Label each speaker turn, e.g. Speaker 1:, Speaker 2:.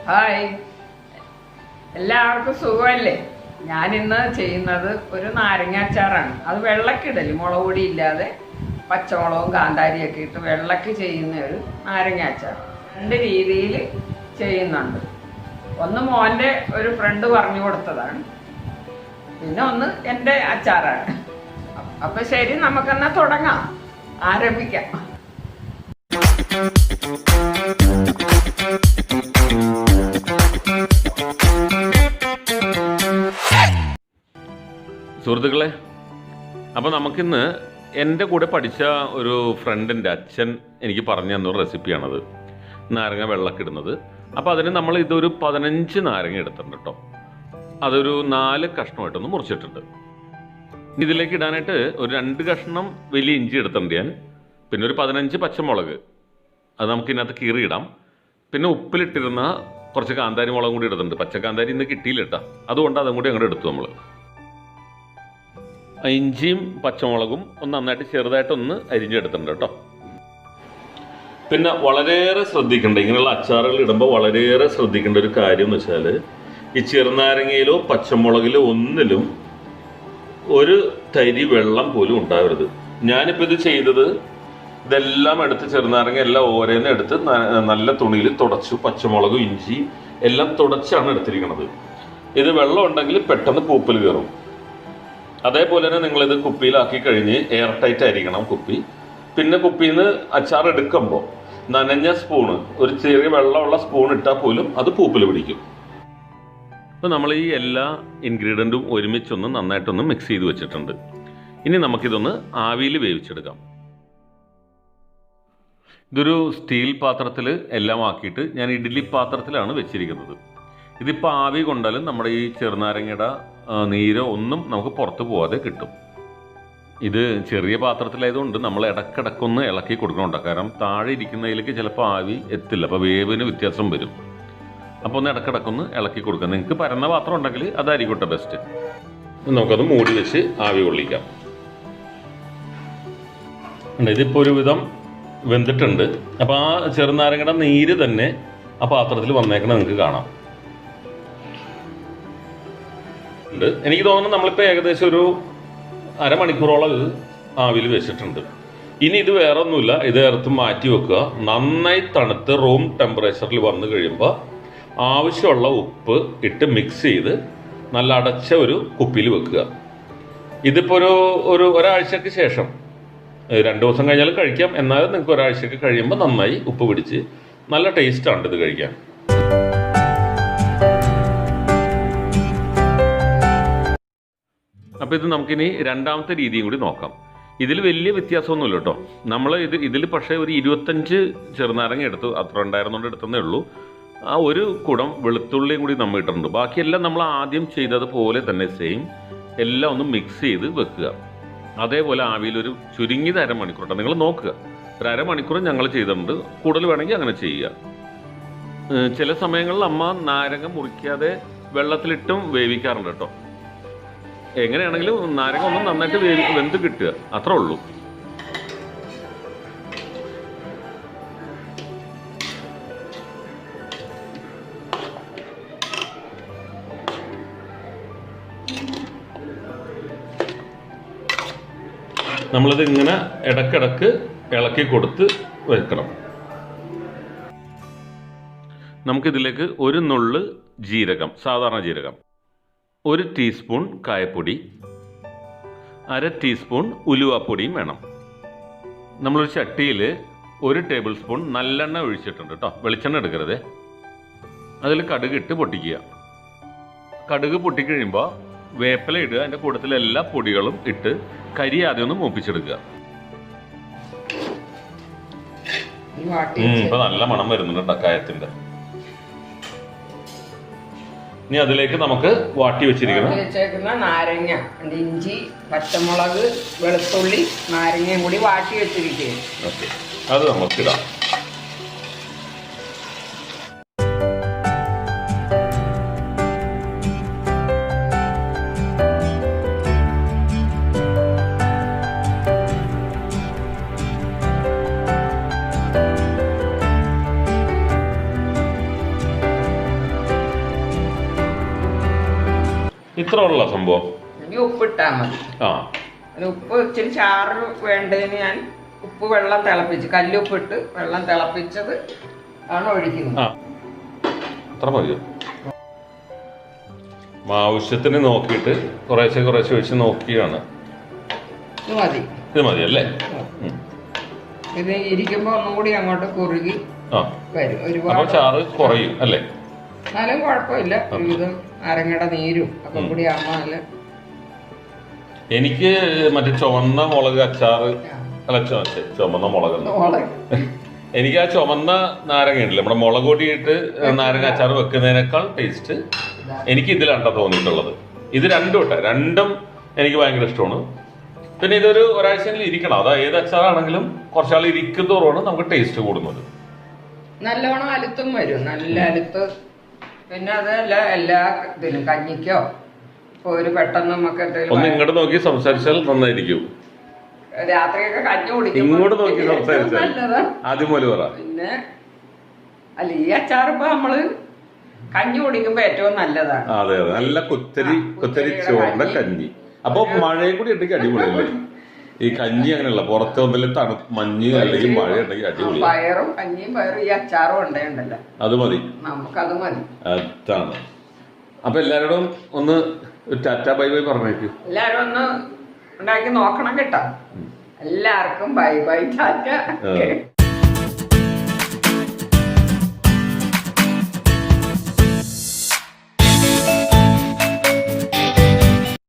Speaker 1: Hi, എല്ലാവർക്കും സുഖമല്ലേ? ഞാനിന്ന് ചെയ്യുന്നത് ഒരു നാരങ്ങ അച്ചാറാണ്. അത് വെള്ളക്കിടല്, മുളക് പൊടി ഇല്ലാതെ പച്ചമുളകും കാന്താരിയൊക്കെ ഇട്ട് വെള്ളക്ക് ചെയ്യുന്ന ഒരു നാരങ്ങ അച്ചാർ. രണ്ട് രീതിയിൽ ചെയ്യുന്നുണ്ട്. ഒന്ന് മോൻ്റെ ഒരു ഫ്രണ്ട് പറഞ്ഞു കൊടുത്തതാണ്, പിന്നെ ഒന്ന് എൻ്റെ അച്ചാറാണ്. അപ്പം ശരി, നമുക്കെന്നാൽ തുടങ്ങാം, ആരംഭിക്കാം.
Speaker 2: സുഹൃത്തുക്കളെ, അപ്പോൾ നമുക്കിന്ന് എൻ്റെ കൂടെ പഠിച്ച ഒരു ഫ്രണ്ടിൻ്റെ അച്ഛൻ എനിക്ക് പറഞ്ഞു തന്നൊരു റെസിപ്പിയാണത്, നാരങ്ങ വെള്ളക്കിടുന്നത്. അപ്പോൾ അതിന് നമ്മൾ ഇതൊരു 15 നാരങ്ങ എടുത്തിട്ടുണ്ട് കേട്ടോ. അതൊരു 4 കഷ്ണമായിട്ടൊന്ന് മുറിച്ചിട്ടുണ്ട്. ഇതിലേക്ക് ഇടാനായിട്ട് ഒരു 2 കഷ്ണം വലിയ ഇഞ്ചി എടുത്തിട്ടുണ്ട് ഞാൻ. പിന്നെ ഒരു 15 പച്ചമുളക്, അത് നമുക്കിതിനകത്ത് കീറിയിടാം. പിന്നെ ഉപ്പിലിട്ടിരുന്ന കുറച്ച് കാന്താരി മുളകും കൂടി ഇടുന്നുണ്ട്. പച്ചക്കാന്താരി ഇന്ന് കിട്ടിയില്ല കേട്ടോ, അതുകൊണ്ട് അതും കൂടി അങ്ങോട്ട് എടുത്തു. നമ്മൾ ഇഞ്ചിയും പച്ചമുളകും ഒന്ന് നന്നായിട്ട് ചെറുതായിട്ടൊന്ന് അരിഞ്ഞെടുത്തിട്ടുണ്ട് കേട്ടോ. പിന്നെ വളരെയേറെ ശ്രദ്ധിക്കേണ്ട, ഇങ്ങനെയുള്ള അച്ചാറുകൾ ഇടുമ്പോൾ വളരെയേറെ ശ്രദ്ധിക്കേണ്ട ഒരു കാര്യം എന്ന് വെച്ചാൽ, ഈ ചെറുനാരങ്ങയിലോ പച്ചമുളകിലോ ഒന്നിലും ഒരു തരി വെള്ളം പോലും ഉണ്ടാവരുത്. ഞാനിപ്പോൾ ഇത് ചെയ്തത്, ഇതെല്ലാം എടുത്ത് ചെറുനാരങ്ങ എല്ലാം ഓരോന്ന് എടുത്ത് നല്ല തുണിയിൽ തുടച്ചു, പച്ചമുളകും ഇഞ്ചി എല്ലാം തുടച്ചാണ് എടുത്തിരിക്കുന്നത്. ഇത് വെള്ളം ഉണ്ടെങ്കിൽ പെട്ടെന്ന് പൂപ്പൽ കയറും. അതേപോലെ തന്നെ നിങ്ങളിത് കുപ്പിയിലാക്കി കഴിഞ്ഞ് എയർ ടൈറ്റ് ആയിരിക്കണം കുപ്പി. പിന്നെ കുപ്പിയിൽ നിന്ന് അച്ചാർ എടുക്കുമ്പോൾ നനഞ്ഞ സ്പൂണ്, ഒരു ചെറിയ വെള്ളമുള്ള സ്പൂൺ ഇട്ടാൽ പോലും അത് പൂപ്പൽ പിടിക്കും. അപ്പോൾ നമ്മൾ ഈ എല്ലാ ഇൻഗ്രീഡിയൻറ്റും ഒരുമിച്ചൊന്ന് നന്നായിട്ടൊന്ന് മിക്സ് ചെയ്ത് വെച്ചിട്ടുണ്ട്. ഇനി നമുക്കിതൊന്ന് ആവിയിൽ വേവിച്ചെടുക്കാം. ഇതൊരു സ്റ്റീൽ പാത്രത്തിൽ എല്ലാം ആക്കിയിട്ട് ഞാൻ ഇഡ്ഡലി പാത്രത്തിലാണ് വെച്ചിരിക്കുന്നത്. ഇതിപ്പോൾ ആവി കൊണ്ടാലും നമ്മുടെ ഈ ചെറുനാരങ്ങയുടെ നീരോ ഒന്നും നമുക്ക് പുറത്ത് പോകാതെ കിട്ടും. ഇത് ചെറിയ പാത്രത്തിലായതുകൊണ്ട് നമ്മൾ ഇടക്കിടക്കൊന്ന് ഇളക്കി കൊടുക്കണുണ്ട്. കാരണം താഴെ ഇരിക്കുന്നതിലേക്ക് ചിലപ്പോൾ ആവി എത്തില്ല, അപ്പോൾ വേവിന് വ്യത്യാസം വരും. അപ്പോൾ ഒന്ന് ഇടക്കിടക്കൊന്ന് ഇളക്കി കൊടുക്കാം. നിങ്ങൾക്ക് പരന്ന പാത്രം ഉണ്ടെങ്കിൽ അതായിരിക്കട്ടെ ബെസ്റ്റ്. നമുക്കത് മൂടി വെച്ച് ആവി കൊള്ളിക്കാം. ഇതിപ്പോൾ ഒരുവിധം വെന്തിട്ടുണ്ട്. അപ്പോൾ ആ ചെറുനാരങ്ങയുടെ നീര് തന്നെ ആ പാത്രത്തിൽ വന്നേക്കണം നിങ്ങൾക്ക് കാണാം. എനിക്ക് തോന്നുന്നു നമ്മളിപ്പോൾ ഏകദേശം ഒരു അരമണിക്കൂറോളം ആവിയിൽ വെച്ചിട്ടുണ്ട്. ഇനി ഇത് വേറെ ഒന്നുമില്ല, ഇത് എടുത്ത് മാറ്റി വെക്കുക. നന്നായി തണുത്ത് റൂം ടെമ്പറേച്ചറിൽ വന്നു കഴിയുമ്പോൾ ആവശ്യമുള്ള ഉപ്പ് ഇട്ട് മിക്സ് ചെയ്ത് നല്ല അടച്ച ഒരു കുപ്പിയിൽ വെക്കുക. ഇതിപ്പോൾ ഒരാഴ്ചക്ക് ശേഷം, 2 ദിവസം കഴിഞ്ഞാൽ കഴിക്കാം. എന്നാലും നിങ്ങൾക്ക് ഒരാഴ്ചക്ക് കഴിയുമ്പോൾ നന്നായി ഉപ്പ് പിടിച്ച് നല്ല ടേസ്റ്റാണ് ഇത് കഴിക്കാൻ. അപ്പോൾ ഇത് നമുക്കിനി രണ്ടാമത്തെ രീതിയും കൂടി നോക്കാം. ഇതിൽ വലിയ വ്യത്യാസമൊന്നുമില്ല കേട്ടോ. നമ്മൾ ഇതിൽ പക്ഷേ ഒരു 25 ചെറുനാരങ്ങ എടുത്തു, അത്ര ഉണ്ടായിരുന്നുകൊണ്ട് എടുത്തതേ ഉള്ളൂ. ആ ഒരു കുടം വെളുത്തുള്ളിയും കൂടി നമ്മൾ ഇട്ടിട്ടുണ്ട്. ബാക്കിയെല്ലാം നമ്മൾ ആദ്യം ചെയ്തതുപോലെ തന്നെ സെയിം എല്ലാം ഒന്ന് മിക്സ് ചെയ്ത് വെക്കുക. അതേപോലെ ആവിയിൽ ഒരു ചുരുങ്ങിയത് അരമണിക്കൂർ കേട്ടോ. നിങ്ങൾ നോക്കുക, ഒരു അരമണിക്കൂർ ഞങ്ങൾ ചെയ്തിട്ടുണ്ട്. കൂടുതൽ വേണമെങ്കിൽ അങ്ങനെ ചെയ്യുക. ചില സമയങ്ങളിൽ അമ്മ നാരങ്ങ മുറിക്കാതെ വെള്ളത്തിലിട്ടും വേവിക്കാറുണ്ട് കേട്ടോ. എങ്ങനെയാണെങ്കിലും നാരങ്ങ ഒന്ന് നന്നായിട്ട് വെന്ത് കിട്ടുക, അത്രേ ഉള്ളൂ. നമ്മളിത് ഇങ്ങനെ ഇടക്കിടക്ക് ഇളക്കി കൊടുത്ത് വെക്കണം. നമുക്കിതിലേക്ക് ഒരു നുള്ള് ജീരകം, സാധാരണ ജീരകം, 1 ടീസ്പൂൺ കായപ്പൊടി, 1/2 ടീസ്പൂൺ ഉലുവാപ്പൊടിയും വേണം. നമ്മളൊരു ചട്ടിയിൽ 1 ടേബിൾ സ്പൂൺ നല്ലെണ്ണ ഒഴിച്ചിട്ടുണ്ട് കേട്ടോ. വെളിച്ചെണ്ണ എടുക്കരുത്. അതിൽ കടുക് ഇട്ട് പൊട്ടിക്കുക. കടുക് പൊട്ടിക്കഴിയുമ്പോൾ വേപ്പില ഇടുക. അതിൻ്റെ കൂട്ടത്തിൽ എല്ലാ പൊടികളും ഇട്ട് കരി ആദ്യം ഒന്ന് മൂപ്പിച്ചെടുക്കുക. ഇപ്പൊ നല്ല മണം വരുന്നുണ്ട് കേട്ടോ കായത്തിൻ്റെ. ഇനി അതിലേക്ക് നമുക്ക് വാട്ടി വെച്ചിരിക്കുന്ന
Speaker 1: നാരങ്ങ, ഇഞ്ചി, പച്ചമുളക്, വെളുത്തുള്ളി, നാരങ്ങയും കൂടി വാട്ടി വെച്ചിരിക്കുകയാണ്.
Speaker 2: ഓക്കെ, അത് നമുക്കിടാം. ഇത്ര ഉള്ള സംഭവം.
Speaker 1: ഇനി ഉപ്പിട്ടാ മതി.
Speaker 2: ആ,
Speaker 1: ഉപ്പ് ഇച്ചിരി ചാറ് വേണ്ടതിന് ഞാൻ ഉപ്പ് വെള്ളം തിളപ്പിച്ച് കല്ലുപ്പിട്ട് വെള്ളം തിളപ്പിച്ചത് ആണ് ഒഴിക്കുന്നത്.
Speaker 2: അത്ര മതിയോ? ആവശ്യത്തിന് നോക്കിയിട്ട് കുറേശ്ശെ കുറേശ്ശെ ഒഴിച്ച് നോക്കിയാണ്.
Speaker 1: ഇത് മതി.
Speaker 2: ഇത് മതി അല്ലേ?
Speaker 1: ഇത് ഇരിക്കുമ്പോ ഒന്നും കൂടി അങ്ങോട്ട് കുറുകി വരും. ഒരുപാട്
Speaker 2: ചാറ് കുറയും അല്ലേ?
Speaker 1: എന്നാലും കുഴപ്പമില്ല. ഒരുവിധം നാരങ്ങയുടെ നീരും ഒക്കെ കൂടി ആകുമ്പോ നല്ല.
Speaker 2: എനിക്ക് മറ്റേ ചുവന്ന മുളക് അച്ചാറ്, അല്ല ചുമന്ന മുളക്, എനിക്ക് ആ ചുമന്ന നാരങ്ങ ഉണ്ടല്ലേ നമ്മുടെ മുളക് പൊടിയിട്ട് നാരങ്ങ അച്ചാർ വെക്കുന്നതിനേക്കാൾ ടേസ്റ്റ് എനിക്ക് ഇതിലാണ് തോന്നിയിട്ടുള്ളത്. ഇത് രണ്ടും എനിക്ക് ഭയങ്കര ഇഷ്ടമാണ്. പിന്നെ ഇതൊരു ഒരാഴ്ചയെങ്കിലും ഇരിക്കണം. അതാ ഏത് അച്ചാറാണെങ്കിലും കുറച്ചാൾ ഇരിക്കുന്നതോറാണ് നമുക്ക് ടേസ്റ്റ് കൂടുന്നത്.
Speaker 1: നല്ലോണം അലുത്തും വരും, നല്ല അലുത്ത്. പിന്നെ അതല്ല എല്ലാ ഇതിനും കഞ്ഞിക്കോ ഇപ്പൊ ഒരു പെട്ടെന്ന് നമുക്ക്
Speaker 2: ഒന്ന് ഇങ്ങോട്ട് നോക്കി സംസാരിച്ചാൽ നന്നായിരിക്കും.
Speaker 1: രാത്രിയൊക്കെ കഞ്ഞി കുടിക്കും.
Speaker 2: ഇങ്ങോട്ട് നോക്കി സംസാരിച്ചാൽ ആദ്യം പോലെ പറ.
Speaker 1: പിന്നെ അല്ല ഈ അച്ചാറിപ്പോ നമ്മള് കഞ്ഞി കുടിക്കുമ്പോ ഏറ്റവും നല്ലതാണ്.
Speaker 2: അതെ അതെ, നല്ല കുത്തരി ചോറിന്റെ കഞ്ഞി. അപ്പൊ മഴയും കൂടി ഉണ്ടെങ്കിൽ അടിപൊളിയല്ലേ? ഈ കഞ്ഞി അങ്ങനെയല്ല, പുറത്ത് വന്നില്ല മഞ്ഞ് അല്ലെങ്കിൽ മഴ ഉണ്ടെങ്കിൽ അടിപൊളി.
Speaker 1: പയറും കഞ്ഞിയും പയറും ഈ അച്ചാറും ഉണ്ടല്ലോ,
Speaker 2: അത് മതി,
Speaker 1: നമുക്കത് മതി.
Speaker 2: അതാണ്. അപ്പൊ എല്ലാരോടും ഒന്ന് ടാറ്റ ബൈ ബൈ പറഞ്ഞേക്കും.
Speaker 1: എല്ലാരും ഒന്ന് ഉണ്ടാക്കി നോക്കണം കേട്ടോ. എല്ലാവർക്കും ബൈ ബൈ ടാറ്റ.